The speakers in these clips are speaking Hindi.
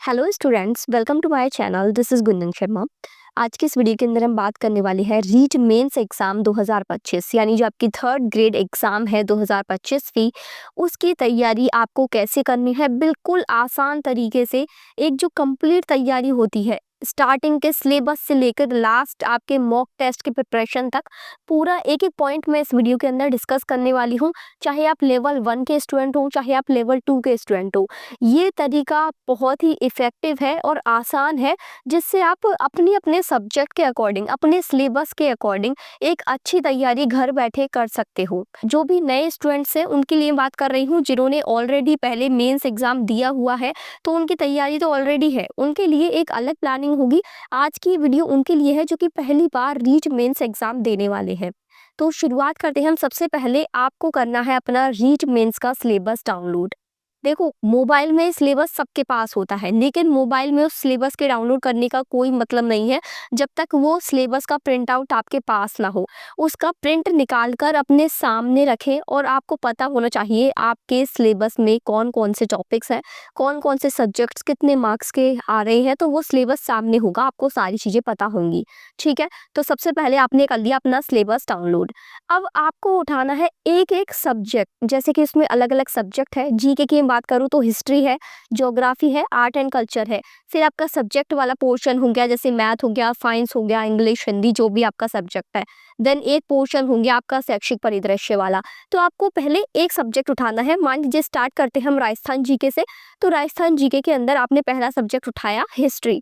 Hello students, welcome to my channel. This is Gunjan Sharma. आज की इस वीडियो के अंदर हम बात करने वाले हैं रीट मेंस एग्जाम 2025 यानी जो आपकी थर्ड ग्रेड एग्जाम है 2025 की, उसकी तैयारी आपको कैसे करनी है बिल्कुल आसान तरीके से। एक जो कंप्लीट तैयारी होती है स्टार्टिंग के सिलेबस से लेकर लास्ट आपके मॉक टेस्ट की प्रिपरेशन तक, पूरा एक एक पॉइंट मैं इस वीडियो के अंदर डिस्कस करने वाली हूँ। चाहे आप लेवल 1 के स्टूडेंट हो, चाहे आप लेवल 2 के स्टूडेंट हो, ये तरीका बहुत ही इफ़ेक्टिव है और आसान है, जिससे आप अपने अपने सब्जेक्ट के अकॉर्डिंग, अपने सिलेबस के अकॉर्डिंग एक अच्छी तैयारी घर बैठे कर सकते हो। जो भी नए स्टूडेंट्स हैं उनके लिए बात कर रही हूँ, जिन्होंने ऑलरेडी पहले मेंस एग्जाम दिया हुआ है तो उनकी तैयारी तो ऑलरेडी है, उनके लिए एक अलग प्लानिंग होगी। आज की वीडियो उनके लिए है जो कि पहली बार रीट मेंस एग्जाम देने वाले हैं। तो शुरुआत करते हैं हम। सबसे पहले आपको करना है अपना रीट मेंस का सिलेबस डाउनलोड। देखो, मोबाइल में सिलेबस सबके पास होता है, लेकिन मोबाइल में उस सिलेबस के डाउनलोड करने का कोई मतलब नहीं है जब तक वो सिलेबस का प्रिंट आउट आपके पास ना हो। उसका प्रिंट निकाल कर अपने सामने रखें और आपको पता होना चाहिए आपके सिलेबस में कौन कौन से टॉपिक्स हैं, कौन कौन से सब्जेक्ट्स कितने मार्क्स के आ रहे हैं, तो वो सिलेबस सामने होगा, आपको सारी चीज़ें पता होंगी। ठीक है, तो सबसे पहले आपने कर लिया अपना सिलेबस डाउनलोड। अब आपको उठाना है एक एक सब्जेक्ट, जैसे कि इसमें अलग अलग सब्जेक्ट है। जीके की बात करूँ तो हिस्ट्री है, ज्योग्राफी है, आर्ट एंड कल्चर है। फिर आपका सब्जेक्ट वाला पोर्शन हो गया, जैसे मैथ हो गया, साइंस हो गया, इंग्लिश, हिंदी, जो भी आपका सब्जेक्ट है। देन एक पोर्शन हो गया आपका शैक्षिक परिदृश्य वाला। तो आपको पहले एक सब्जेक्ट उठाना है। मान लीजिए स्टार्ट करते हैं हम राजस्थान जीके से। तो राजस्थान जीके के अंदर आपने पहला सब्जेक्ट उठाया हिस्ट्री।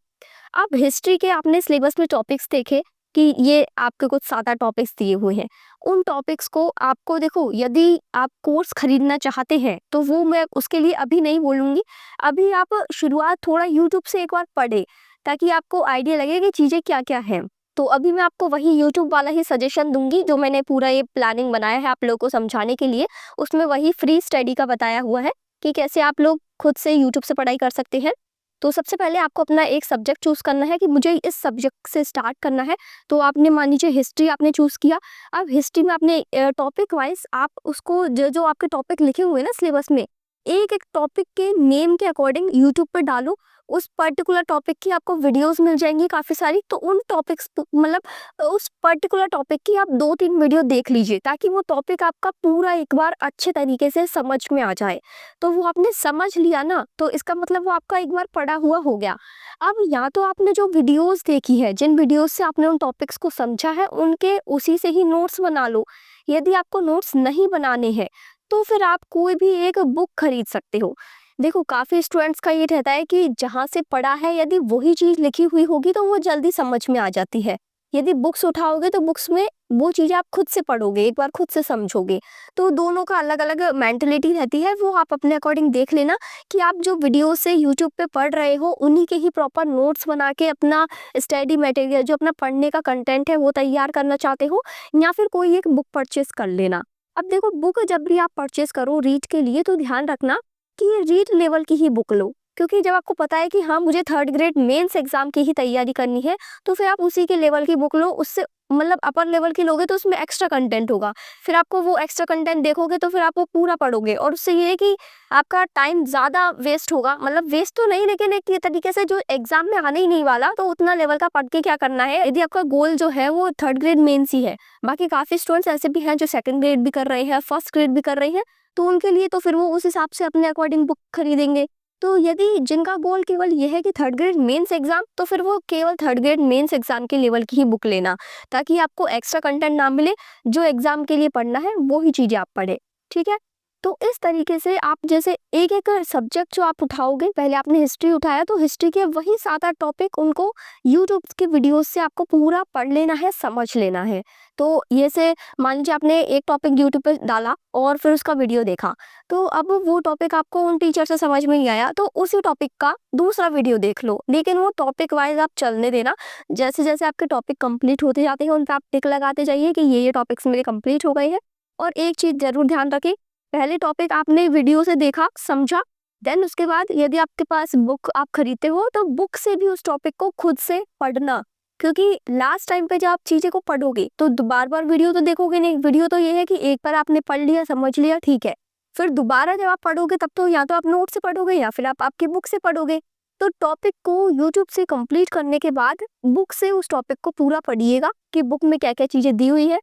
अब हिस्ट्री के आपने सिलेबस में टॉपिक्स देखे कि ये आपके कुछ 7-8 टॉपिक्स दिए हुए हैं। उन टॉपिक्स को आपको, देखो, यदि आप कोर्स खरीदना चाहते हैं तो वो मैं उसके लिए अभी नहीं बोलूँगी। अभी आप शुरुआत थोड़ा यूट्यूब से एक बार पढ़े, ताकि आपको आइडिया लगे कि चीज़ें क्या-क्या हैं। तो अभी मैं आपको वही यूट्यूब वाला ही सजेशन दूँगी, जो मैंने पूरा ये प्लानिंग बनाया है आप लोगों को समझाने के लिए। उसमें वही फ्री स्टडी का बताया हुआ है कि कैसे आप लोग खुद से यूट्यूब से पढ़ाई कर सकते हैं। तो सबसे पहले आपको अपना एक सब्जेक्ट चूज़ करना है कि मुझे इस सब्जेक्ट से स्टार्ट करना है। तो आपने मान लीजिए हिस्ट्री आपने चूज़ किया। अब हिस्ट्री में आपने टॉपिक वाइज आप उसको, जो जो आपके टॉपिक लिखे हुए हैं ना सिलेबस में, एक एक टॉपिक के नेम के अकॉर्डिंग यूट्यूब पे डालो। उस पर्टिकुलर टॉपिक की आपको वीडियोस मिल जाएंगी काफ़ी सारी। तो उन टॉपिक्स, मतलब उस पर्टिकुलर टॉपिक की आप 2-3 वीडियो देख लीजिए, ताकि वो टॉपिक आपका पूरा एक बार अच्छे तरीके से समझ में आ जाए। तो वो आपने समझ लिया ना, तो इसका मतलब वो आपका एक बार पढ़ा हुआ हो गया। अब या तो आपने जो वीडियोस देखी है, जिन वीडियोस से आपने उन टॉपिक्स को समझा है, उनके उसी से ही नोट्स बना लो। यदि आपको नोट्स नहीं बनाने हैं तो फिर आप कोई भी एक बुक खरीद सकते हो। देखो, काफ़ी स्टूडेंट्स का ये रहता है कि जहाँ से पढ़ा है यदि वही चीज़ लिखी हुई होगी तो वो जल्दी समझ में आ जाती है। यदि बुक्स उठाओगे तो बुक्स में वो चीज़ें आप खुद से पढ़ोगे, एक बार खुद से समझोगे। तो दोनों का अलग-अलग मेंटालिटी रहती है, वो आप अपने अकॉर्डिंग देख लेना कि आप जो वीडियो से यूट्यूब पे पढ़ रहे हो, उन्हीं के ही प्रॉपर नोट्स बना के अपना स्टडी मटेरियल, जो अपना पढ़ने का कंटेंट है, वो तैयार करना चाहते हो, या फिर कोई एक बुक परचेस कर लेना। अब देखो, बुक जब भी आप परचेस करो रीड के लिए, तो ध्यान रखना कि ये रीड लेवल की ही बुक लो। क्योंकि जब आपको पता है कि हाँ, मुझे थर्ड ग्रेड मेंस एग्जाम की ही तैयारी करनी है, तो फिर आप उसी के लेवल की बुक लो। उससे मतलब अपर लेवल की लोगे तो उसमें एक्स्ट्रा कंटेंट होगा, फिर आपको वो एक्स्ट्रा कंटेंट देखोगे तो फिर आप वो पूरा पढ़ोगे, और उससे ये है कि आपका टाइम ज़्यादा वेस्ट होगा। मतलब वेस्ट तो नहीं, लेकिन एक ये तरीके से जो एग्जाम में आने ही नहीं वाला, तो उतना लेवल का पढ़ के क्या करना है, यदि आपका गोल जो है वो थर्ड ग्रेड मेंस ही है। बाकी काफ़ी स्टूडेंट्स ऐसे भी हैं जो सेकंड ग्रेड भी कर रहे हैं, फर्स्ट ग्रेड भी कर रहे हैं, तो उनके लिए तो फिर वो उस हिसाब से अपने अकॉर्डिंग बुक खरीदेंगे। तो यदि जिनका गोल केवल ये है कि थर्ड ग्रेड मेंस एग्जाम, तो फिर वो केवल थर्ड ग्रेड मेंस एग्जाम के लेवल की ही बुक लेना, ताकि आपको एक्स्ट्रा कंटेंट ना मिले। जो एग्जाम के लिए पढ़ना है वो ही चीज़ें आप पढ़े। ठीक है, तो इस तरीके से आप जैसे एक एक सब्जेक्ट जो आप उठाओगे, पहले आपने हिस्ट्री उठाया तो हिस्ट्री के वही 7-8 टॉपिक, उनको यूट्यूब के वीडियोस से आपको पूरा पढ़ लेना है, समझ लेना है। तो ये से मान लीजिए आपने एक टॉपिक यूट्यूब पे डाला और फिर उसका वीडियो देखा, तो अब वो टॉपिक आपको उन टीचर से समझ में नहीं आया, तो उसी टॉपिक का दूसरा वीडियो देख लो, लेकिन वो टॉपिक वाइज आप चलने देना। जैसे जैसे आपके टॉपिक कंप्लीट होते जाते हैं, उन पर आप टिक लगाते जाइए कि ये टॉपिक्स मेरे कंप्लीट हो गए हैं। और एक चीज़ जरूर ध्यान रखें, पहले टॉपिक आपने वीडियो से देखा, समझा, देन उसके बाद यदि आपके पास बुक आप खरीदते हो, तो बुक से भी उस टॉपिक को खुद से पढ़ना। क्योंकि लास्ट टाइम पे जब आप चीज़ें को पढ़ोगे तो बार बार वीडियो तो देखोगे नहीं। वीडियो तो ये है कि एक बार आपने पढ़ लिया, समझ लिया, ठीक है। फिर दोबारा जब आप पढ़ोगे तब तो या तो आप नोट से पढ़ोगे या फिर आप आपकी बुक से पढ़ोगे। तो टॉपिक को यूट्यूब से कंप्लीट करने के बाद बुक से उस टॉपिक को पूरा पढ़िएगा कि बुक में क्या-क्या चीज़ें दी हुई है।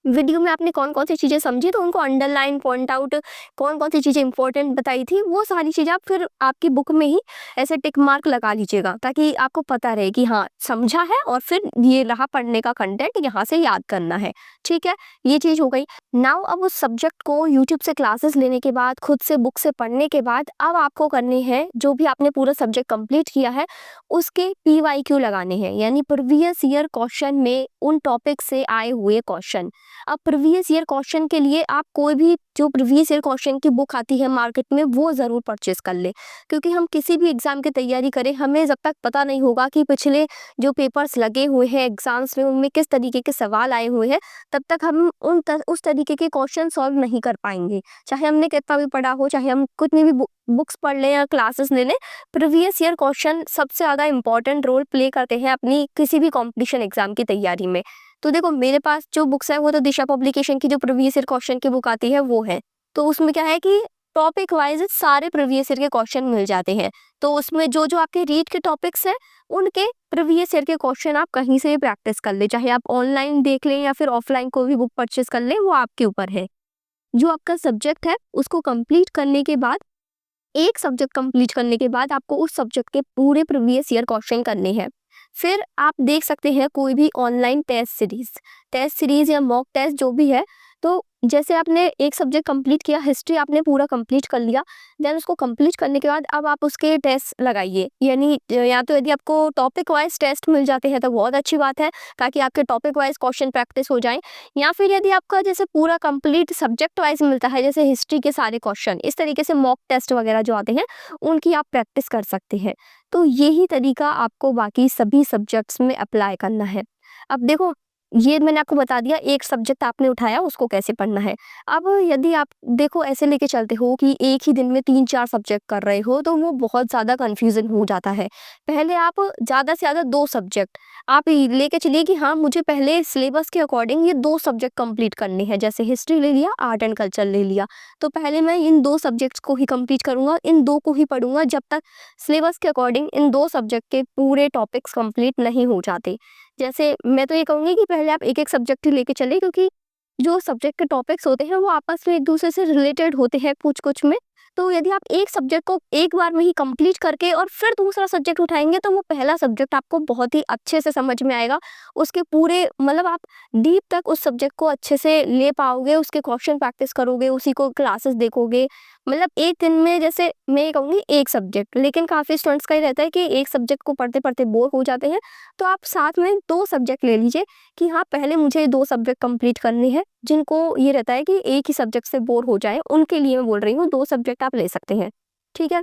वीडियो में आपने कौन-कौन सी चीज़ें समझी तो उनको अंडरलाइन, पॉइंट आउट, कौन-कौन सी चीज़ें इंपॉर्टेंट बताई थी, वो सारी चीज़ें आप फिर आपकी बुक में ही ऐसे टिक मार्क लगा लीजिएगा ताकि आपको पता रहे कि हाँ, समझा है और फिर ये रहा पढ़ने का कंटेंट, यहाँ से याद करना है। ठीक है? ये चीज़ हो गई। नाउ अब उस सब्जेक्ट को यूट्यूब से क्लासेस लेने के बाद, खुद से बुक से पढ़ने के बाद अब आपको करने हैं, जो भी आपने पूरा सब्जेक्ट कंप्लीट किया है, उसके पीवाईक्यू लगाने हैं, यानी प्रीवियस ईयर क्वेश्चन में उन टॉपिक से आए हुए क्वेश्चन। अब प्रीवियस ईयर क्वेश्चन के लिए आप कोई भी जो प्रीवियस ईयर क्वेश्चन की बुक आती है मार्केट में वो ज़रूर परचेस कर लें, क्योंकि हम किसी भी एग्ज़ाम की तैयारी करें, हमें जब तक पता नहीं होगा कि पिछले जो पेपर्स लगे हुए हैं एग्ज़ाम्स में उनमें किस तरीके के सवाल आए हुए हैं, तब तक हम उस तरीके के क्वेश्चन सॉल्व नहीं कर पाएंगे। चाहे हमने कितना भी पढ़ा हो, चाहे हम कितनी भी बुक्स पढ़ लें या क्लासेस ले लें, प्रीवियस ईयर क्वेश्चन सबसे ज़्यादा इंपॉर्टेंट रोल प्ले करते हैं अपनी किसी भी कॉम्पिटिशन एग्ज़ाम की तैयारी में। तो देखो, मेरे पास जो बुक्स है वो तो दिशा पब्लिकेशन की जो प्रीवियस ईयर क्वेश्चन की बुक आती है वो है। तो उसमें क्या है कि टॉपिक वाइज सारे प्रीवियस ईयर के क्वेश्चन मिल जाते हैं। तो उसमें जो जो आपके रीड के टॉपिक्स हैं उनके प्रीवियस ईयर के क्वेश्चन आप कहीं से भी प्रैक्टिस कर ले, चाहे आप ऑनलाइन देख लें या फिर ऑफलाइन कोई भी बुक परचेस कर लें, वो आपके ऊपर है। जो आपका सब्जेक्ट है उसको कंप्लीट करने के बाद, एक सब्जेक्ट कंप्लीट करने के बाद आपको उस सब्जेक्ट के पूरे प्रीवियस ईयर क्वेश्चन करने हैं। फिर आप देख सकते हैं कोई भी ऑनलाइन टेस्ट सीरीज या मॉक टेस्ट जो भी है। तो जैसे आपने एक सब्जेक्ट कंप्लीट किया, हिस्ट्री आपने पूरा कंप्लीट कर लिया, देन उसको कंप्लीट करने के बाद अब आप उसके टेस्ट लगाइए। यानी या तो यदि आपको टॉपिक वाइज टेस्ट मिल जाते हैं तो बहुत अच्छी बात है, ताकि आपके टॉपिक वाइज क्वेश्चन प्रैक्टिस हो जाए। या फिर यदि आपका जैसे पूरा कंप्लीट सब्जेक्ट वाइज मिलता है, जैसे हिस्ट्री के सारे क्वेश्चन, इस तरीके से मॉक टेस्ट वगैरह जो आते हैं उनकी आप प्रैक्टिस कर सकते हैं। तो यही तरीका आपको बाकी सभी सब्जेक्ट्स में अप्लाई करना है। अब देखो, ये मैंने आपको बता दिया एक सब्जेक्ट आपने उठाया उसको कैसे पढ़ना है। अब यदि आप देखो ऐसे लेके चलते हो कि एक ही दिन में 3-4 सब्जेक्ट कर रहे हो तो वो बहुत ज़्यादा कन्फ्यूज़न हो जाता है। पहले आप ज़्यादा से ज़्यादा 2 सब्जेक्ट आप लेके चलिए कि हाँ, मुझे पहले सिलेबस के अकॉर्डिंग ये 2 सब्जेक्ट कंप्लीट करने हैं। जैसे हिस्ट्री ले लिया, आर्ट एंड कल्चर ले लिया, तो पहले मैं इन 2 सब्जेक्ट्स को ही कंप्लीट करूँगा, इन 2 को ही पढ़ूँगा जब तक सिलेबस के अकॉर्डिंग इन 2 सब्जेक्ट के पूरे टॉपिक्स कंप्लीट नहीं हो जाते। जैसे मैं तो ये कहूँगी कि पहले आप एक-एक सब्जेक्ट ही लेके चलिए, क्योंकि जो सब्जेक्ट के टॉपिक्स होते हैं वो आपस में एक-दूसरे से रिलेटेड होते हैं कुछ-कुछ में। तो यदि आप एक सब्जेक्ट को एक बार में ही कंप्लीट करके और फिर दूसरा सब्जेक्ट उठाएँगे तो वो पहला सब्जेक्ट आपको बहुत ही अच्छे से समझ में आएगा। उसके पूरे मतलब आप डीप तक उस सब्जेक्ट को अच्छे से ले पाओगे, उसके क्वेश्चन प्रैक्टिस करोगे, उसी को क्लासेस देखोगे। मतलब एक दिन में, जैसे मैं ये कहूँगी एक सब्जेक्ट, लेकिन काफ़ी स्टूडेंट्स का ये रहता है कि एक सब्जेक्ट को पढ़ते-पढ़ते बोर हो जाते हैं। तो आप साथ में 2 सब्जेक्ट ले लीजिए कि हाँ, पहले मुझे 2 सब्जेक्ट कंप्लीट करने हैं। जिनको ये रहता है कि एक ही सब्जेक्ट से बोर हो जाए, उनके लिए मैं बोल रही हूँ 2 सब्जेक्ट आप ले सकते हैं। ठीक है?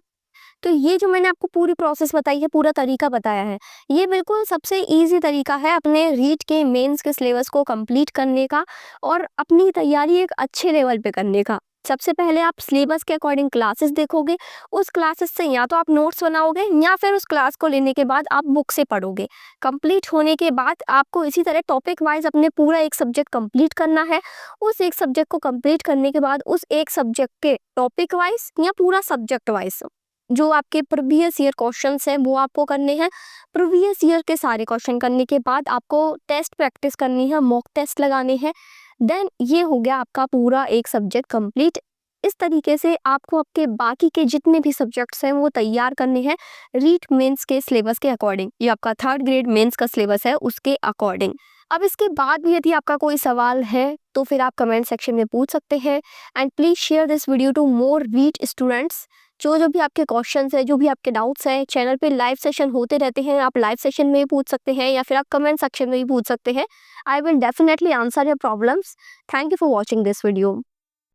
तो ये जो मैंने आपको पूरी प्रोसेस बताई है, पूरा तरीका बताया है, ये बिल्कुल सबसे ईज़ी तरीका है अपने रीट के मेंस के सिलेबस को कंप्लीट करने का और अपनी तैयारी एक अच्छे लेवल पे करने का। सबसे पहले आप सिलेबस के अकॉर्डिंग क्लासेस देखोगे, उस क्लासेस से या तो आप नोट्स बनाओगे या फिर उस क्लास को लेने के बाद आप बुक से पढ़ोगे। कंप्लीट होने के बाद आपको इसी तरह टॉपिक वाइज अपने पूरा एक सब्जेक्ट कंप्लीट करना है। उस एक सब्जेक्ट को कंप्लीट करने के बाद उस एक सब्जेक्ट के टॉपिक वाइज या पूरा सब्जेक्ट वाइज जो आपके प्रीवियस ईयर क्वेश्चंस हैं वो आपको करने हैं। प्रीवियस ईयर के सारे क्वेश्चन करने के बाद आपको टेस्ट प्रैक्टिस करनी है, मॉक टेस्ट लगाने हैं। देन ये हो गया आपका पूरा एक सब्जेक्ट कंप्लीट। इस तरीके से आपको आपके बाकी के जितने भी सब्जेक्ट्स हैं वो तैयार करने हैं रीट मेंस के सिलेबस के अकॉर्डिंग। ये आपका 3rd ग्रेड मेंस का सिलेबस है उसके अकॉर्डिंग। अब इसके बाद भी यदि आपका कोई सवाल है तो फिर आप कमेंट सेक्शन में पूछ सकते हैं। And please share this video to more REET students. जो भी आपके क्वेश्चंस है, जो भी आपके डाउट्स हैं, चैनल पे लाइव सेशन होते रहते हैं, आप लाइव सेशन में भी पूछ सकते हैं या फिर आप कमेंट सेक्शन में भी पूछ सकते हैं। I will definitely answer your problems. Thank you for watching this video.